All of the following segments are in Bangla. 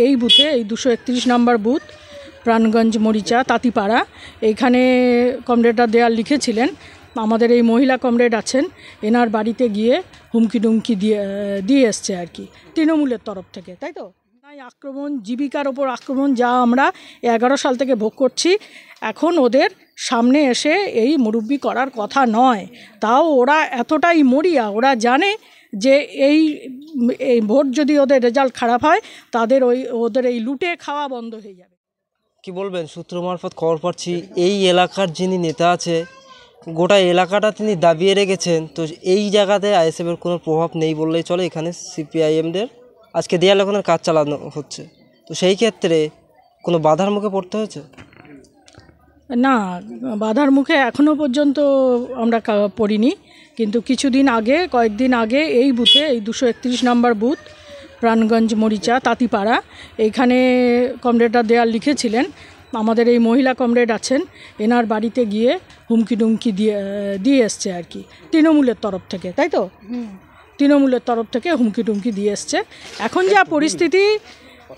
এই বুথে এই 231 নম্বর বুথ প্রাণগঞ্জ মরিচা তাঁতিপাড়া এইখানে কমরেডরা দেয়াল লিখেছিলেন। আমাদের এই মহিলা কমরেড আছেন, এনার বাড়িতে গিয়ে হুমকি টুমকি দিয়ে এসছে আর কি, তৃণমূলের তরফ থেকে, তাই তো। আক্রমণ, জীবিকার ওপর আক্রমণ, যা আমরা 11 সাল থেকে ভোগ করছি, এখন ওদের সামনে এসে এই মুরব্বি করার কথা নয়। তাও ওরা এতটাই মরিয়া, ওরা জানে যে এই ভোট যদি ওদের রেজাল্ট খারাপ হয় তাদের ওদের এই লুটে খাওয়া বন্ধ হয়ে যাবে। কি বলবেন, সূত্র মারফত খবর পাচ্ছি এই এলাকার যিনি নেতা আছে গোটা এলাকাটা তিনি দাবিয়ে রেখেছেন, তো এই জায়গাতে আইএসএফের কোনো প্রভাব নেই বললেই চলে। এখানে সিপিআইএমদের আজকে দেয়াল লেখনের কাজ চালানো হচ্ছে, তো সেই ক্ষেত্রে কোনো বাধার মুখে পড়তে হয়েছে? না, বাধার মুখে এখনও পর্যন্ত আমরা পড়িনি, কিন্তু কয়েকদিন আগে এই বুথে এই 231 নম্বর বুথ প্রাণগঞ্জ মরিচা তাঁতিপাড়া এইখানে কমরেডরা দেয়াল লিখেছিলেন। আমাদের এই মহিলা কমরেড আছেন, এনার বাড়িতে গিয়ে হুমকি টুমকি দিয়ে এসছে আর কি, তৃণমূলের তরফ থেকে, তাই তো। তৃণমূলের তরফ থেকে হুমকি টুমকি দিয়ে এসছে। এখন যা পরিস্থিতি,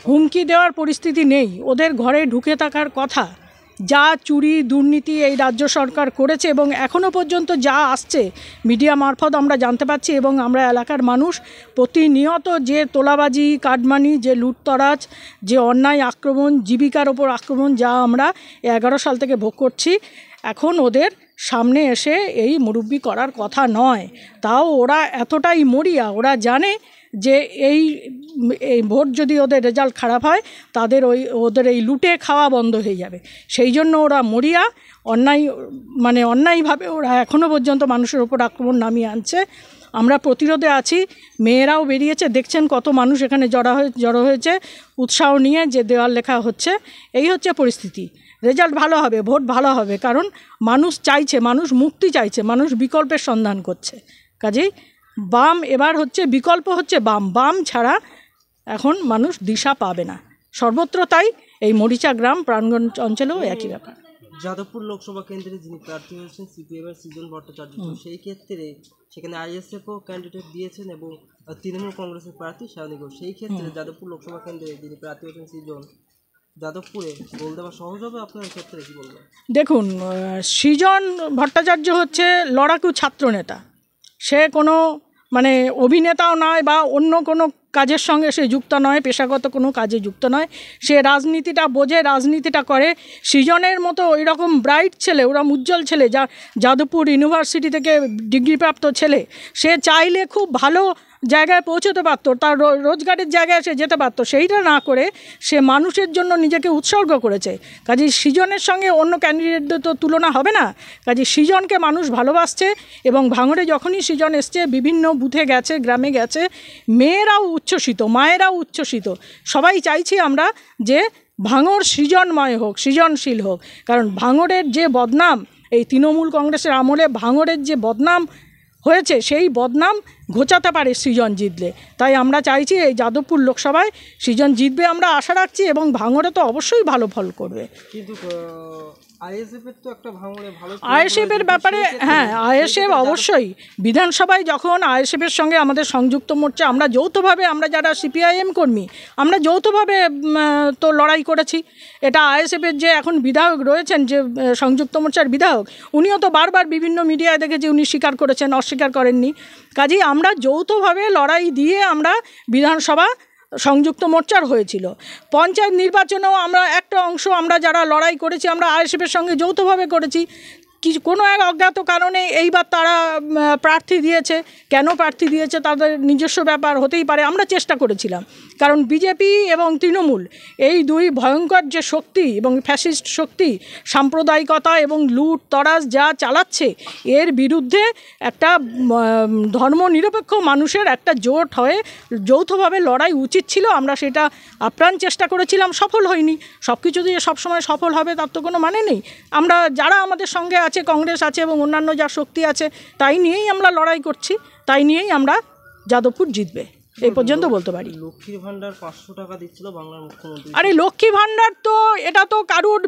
হুমকি দেওয়ার পরিস্থিতি নেই, ওদের ঘরে ঢুকে থাকার কথা। যা চুরি দুর্নীতি এই রাজ্য সরকার করেছে এবং এখনও পর্যন্ত যা আসছে মিডিয়া মারফত আমরা জানতে পাচ্ছি, এবং আমরা এলাকার মানুষ প্রতিনিয়ত যে তোলাবাজি, কাটমানি, যে লুটতরাজ, যে অন্যায় আক্রমণ, জীবিকার ওপর আক্রমণ, যা আমরা 11 সাল থেকে ভোগ করছি, এখন ওদের সামনে এসে এই মুরব্বি করার কথা নয়। তাও ওরা এতটাই মরিয়া, ওরা জানে যে এই ভোট যদি ওদের রেজাল্ট খারাপ হয় তাদের ওদের এই লুটে খাওয়া বন্ধ হয়ে যাবে। সেই জন্য ওরা মরিয়া, অন্যায়ভাবে ওরা এখনও পর্যন্ত মানুষের ওপর আক্রমণ নামিয়ে আনছে। আমরা প্রতিরোধে আছি, মেয়েরাও বেরিয়েছে, দেখছেন কত মানুষ এখানে জড়ো হয়েছে উৎসাহ নিয়ে, যে দেওয়াল লেখা হচ্ছে। এই হচ্ছে পরিস্থিতি। রেজাল্ট ভালো হবে, ভোট ভালো হবে, কারণ মানুষ চাইছে, মানুষ মুক্তি চাইছে, মানুষ বিকল্পের সন্ধান করছে। কাজেই বাম এবার হচ্ছে বিকল্প, হচ্ছে বাম ছাড়া এখন মানুষ দিশা পাবে না সর্বত্র। তাই এই মরিচা গ্রাম প্রাণগঞ্জ অঞ্চলেও একই ব্যাপার। যাদবপুর লোকসভা কেন্দ্রে যিনি প্রার্থী হয়েছেন সিপিএমের সৃজন ভট্টাচার্য, সেই ক্ষেত্রে সেখানে আইএসএফও ক্যান্ডিডেট দিয়েছেন এবং তৃণমূল কংগ্রেসের প্রার্থী সায়নী ঘোষ। সেই ক্ষেত্রে যাদবপুর লোকসভা কেন্দ্রে যিনি প্রার্থী হয়েছেন সৃজন, যাদবপুরে গোল দেওয়া সহজ হবে আপনার ক্ষেত্রে, কী বলবেন? দেখুন, সৃজন ভট্টাচার্য হচ্ছে লড়াকু ছাত্রনেতা। সে কোনো অভিনেতাও নয় বা অন্য কোনো কাজের সঙ্গে সে যুক্ত নয়, পেশাগত কোনো কাজে যুক্ত নয়। সে রাজনীতিটা বোঝে, রাজনীতিটা করে। সৃজনের মতো ওই রকম ব্রাইট ছেলে, ওরা উজ্জ্বল ছেলে, যা যাদবপুর ইউনিভার্সিটি থেকে ডিগ্রিপ্রাপ্ত ছেলে, সে চাইলে খুব ভালো জায়গায় পৌঁছতে পারতো, তার রোজগারের জায়গায় সে যেতে পারতো। সেইটা না করে সে মানুষের জন্য নিজেকে উৎসর্গ করেছে। কাজেই সৃজনের সঙ্গে অন্য ক্যান্ডিডেটদের তো তুলনা হবে না। কাজেই সৃজনকে মানুষ ভালোবাসছে, এবং ভাঙড়ে যখনই সৃজন এসছে, বিভিন্ন বুথে গেছে, গ্রামে গেছে, মেয়েরাও উচ্ছ্বসিত, মায়েরাও উচ্ছ্বসিত। সবাই চাইছি আমরা যে ভাঙড় সৃজনময় হোক, সৃজনশীল হোক। কারণ ভাঙড়ের যে বদনাম, এই তৃণমূল কংগ্রেসের আমলে ভাঙড়ের যে বদনাম হয়েছে, সেই বদনাম ঘোচাতে পারে সৃজন জিতলে। তাই আমরা চাইছি এই যাদবপুর লোকসভায় সৃজন জিতবে, আমরা আশা রাখছি, এবং ভাঙড়ে তো অবশ্যই ভালো ফল করবে। কিন্তু আইএসএফের ব্যাপারে, হ্যাঁ, আইএসএফ অবশ্যই বিধানসভায় যখন আইএসএফের সঙ্গে আমাদের সংযুক্ত মোর্চা, আমরা যৌথভাবে, আমরা যারা সিপিআইএম কর্মী, আমরা যৌথভাবে তো লড়াই করেছি। এটা আইএসএফের যে এখন বিধায়ক রয়েছেন, যে সংযুক্ত মোর্চার বিধায়ক, উনিও তো বারবার বিভিন্ন মিডিয়ায় দেখেছি উনি স্বীকার করেছেন, অস্বীকার করেননি। কাজেই আমরা যৌথভাবে লড়াই দিয়ে আমরা বিধানসভা সংযুক্ত মোর্চার হয়েছিল। পঞ্চায়েত নির্বাচনেও আমরা একটা অংশ, আমরা যারা লড়াই করেছি, আমরা আইএসএফের সঙ্গে যৌথভাবে করেছি। কোনো এক অজ্ঞাত কারণে এইবার তারা প্রার্থী দিয়েছে। কেন প্রার্থী দিয়েছে তাদের নিজস্ব ব্যাপার, হতেই পারে। আমরা চেষ্টা করেছিলাম, কারণ বিজেপি এবং তৃণমূল এই দুই ভয়ঙ্কর যে শক্তি এবং ফ্যাসিস্ট শক্তি, সাম্প্রদায়িকতা এবং লুট তরাজ যা চালাচ্ছে, এর বিরুদ্ধে একটা ধর্মনিরপেক্ষ মানুষের একটা জোট হয়ে যৌথভাবে লড়াই উচিত ছিল। আমরা সেটা আপ্রাণ চেষ্টা করেছিলাম, সফল হয়নি। সব কিছু দিয়ে সবসময় সফল হবে তার তো কোনো মানে নেই। আমরা যারা আমাদের সঙ্গে আছে, কংগ্রেস আছে এবং অন্যান্য যা শক্তি আছে, তাই নিয়েই আমরা লড়াই করছি, তাই নিয়েই আমরা যাদবপুর জিতবে। এই পর্যন্ত বলতে পারি। লক্ষ্মীর ভান্ডার 500 টাকা দিচ্ছিল বাংলার মুখ্যমন্ত্রী। আরে লক্ষ্মী ভাণ্ডার তো এটা তো কারুর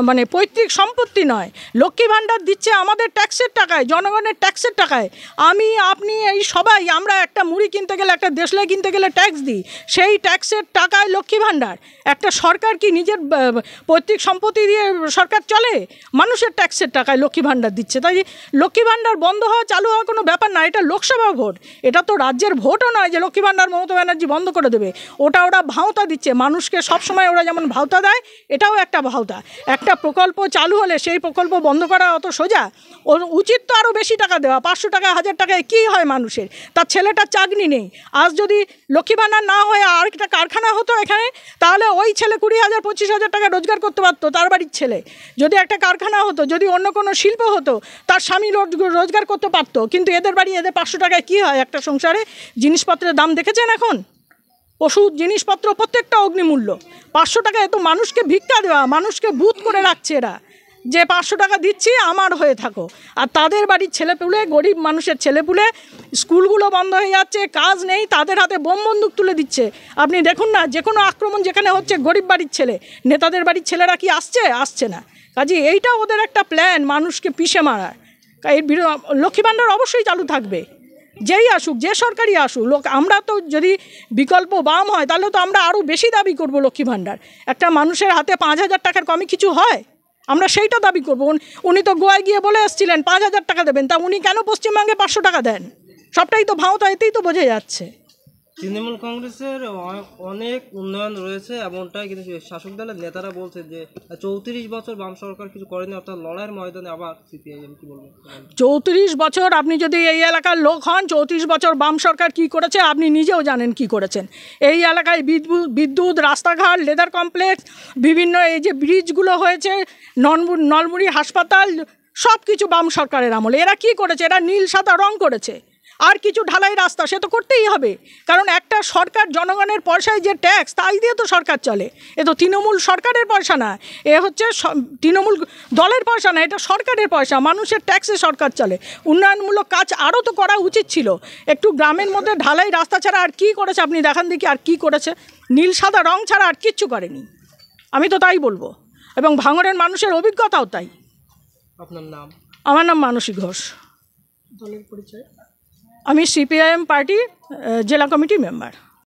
মানে পৈতৃক সম্পত্তি নয়। লক্ষ্মী ভাণ্ডার দিচ্ছে আমাদের ট্যাক্সের টাকায়, জনগণের ট্যাক্সের টাকায়। আমি, আপনি, এই সবাই আমরা একটা মুড়ি কিনতে গেলে, একটা দেশলাই কিনতে গেলে ট্যাক্স দিই, সেই ট্যাক্সের টাকায় লক্ষ্মী ভাণ্ডার। একটা সরকার কি নিজের পৈতৃক সম্পত্তি দিয়ে সরকার চলে? মানুষের ট্যাক্সের টাকায় লক্ষ্মী ভাণ্ডার দিচ্ছে। তাই লক্ষ্মী ভাণ্ডার বন্ধ হওয়া চালু হওয়া কোনো ব্যাপার না। এটা লোকসভা ভোট, এটা তো রাজ্যের ভোটও নয় যে লক্ষ্মী ভাণ্ডার মমতা ব্যানার্জি বন্ধ করে দেবে। ওরা ভাওতা দিচ্ছে মানুষকে। সবসময় ওরা যেমন ভাওতা দেয়, এটাও একটা ভাওতা। একটা প্রকল্প চালু হলে সেই প্রকল্প বন্ধ করা অত সোজা? ওর উচিত তো আরও বেশি টাকা দেওয়া। 500 টাকা, 1000 টাকায় কী হয় মানুষের? তার ছেলেটার চাকরি নেই। আজ যদি লক্ষ্মী ভাণ্ডার না হয়ে আর একটা কারখানা হতো এখানে, তাহলে ওই ছেলে 20,000 25,000 টাকা রোজগার করতে পারতো, তার বাড়ির ছেলে। যদি একটা কারখানা হতো, যদি অন্য কোনো শিল্প হতো, তার স্বামী রোজগার করতে পারতো। কিন্তু এদের বাড়ি, এদের 500 টাকায় কী হয় একটা সংসারে? জিনিসপত্রের দাম দেখেছেন এখন? ওষুধ, জিনিসপত্র প্রত্যেকটা অগ্নিমূল্য। 500 টাকা এত মানুষকে ভিক্ষা দেওয়া, মানুষকে ভূত করে রাখছে এরা, যে 500 টাকা দিচ্ছি আমার হয়ে থাকো। আর তাদের বাড়ির ছেলেপুলে, গরিব মানুষের ছেলেপুলে, স্কুলগুলো বন্ধ হয়ে যাচ্ছে, কাজ নেই, তাদের হাতে বোম বন্দুক তুলে দিচ্ছে। আপনি দেখুন না, যে কোনো আক্রমণ যেখানে হচ্ছে, গরিব বাড়ির ছেলে, নেতাদের বাড়ির ছেলেরা কি আসছে না? কাজে এইটা ওদের একটা প্ল্যান, মানুষকে পিষে মারার। এই লক্ষ্মী ভাণ্ডার অবশ্যই চালু থাকবে, যেই আসুক, যে সরকারই আসুক। আমরা তো যদি বিকল্প বাম হয়, তাহলে তো আমরা আরও বেশি দাবি করব লক্ষ্মী ভাণ্ডার। একটা মানুষের হাতে 5,000 টাকার কমে কিছু হয়? আমরা সেইটা দাবি করব। উনি তো গোয়ায় গিয়ে বলে এসেছিলেন 5,000 টাকা দেবেন, তা উনি কেন পশ্চিমবঙ্গে 500 টাকা দেন? সবটাই তো ভাওতা, এতেই তো বোঝা যাচ্ছে। তৃণমূল কংগ্রেসের অনেক উন্নয়ন রয়েছে এমনটাই, কিন্তু শাসক দলের নেতারা বলছে যে 34 বছর বাম সরকার কিছু করেনি, অর্থাৎ লড়াইয়ের ময়দানে আবার সিপিআইএম। কি বলবেন? 34 বছর আপনি যদি এই এলাকার লোক হন, 34 বছর বাম সরকার কি করেছে আপনি নিজেও জানেন কি করেছেন। এই এলাকায় বিদ্যুৎ, রাস্তাঘাট, লেদার কমপ্লেক্স, বিভিন্ন এই যে ব্রিজগুলো হয়েছে, নলমুড়ি হাসপাতাল, সব কিছু বাম সরকারের আমলে। এরা কি করেছে? এরা নীল সাদা রং করেছে। আর কিছু ঢালাই রাস্তা, সে তো করতেই হবে, কারণ একটা সরকার জনগণের পয়সায় যে ট্যাক্স, তাই দিয়ে তো সরকার চলে। এ তো তৃণমূল সরকারের পয়সা না, এ হচ্ছে তৃণমূল দলের পয়সা না, এটা সরকারের পয়সা। মানুষের ট্যাক্সে সরকার চলে। উন্নয়নমূলক কাজ আরও তো করা উচিত ছিল। একটু গ্রামের মধ্যে ঢালাই রাস্তা ছাড়া আর কী করেছে আপনি দেখান দেখি, আর কী করেছে? নীল সাদা রং ছাড়া আর কিচ্ছু করেনি, আমি তো তাই বলবো। এবং ভাঙড়ের মানুষের অভিজ্ঞতাও তাই। আপনার নাম? আমার নাম মানসী ঘোষ। দলের পরিচয়? আমি সিপিআইএম পার্টির জেলা কমিটি মেম্বার।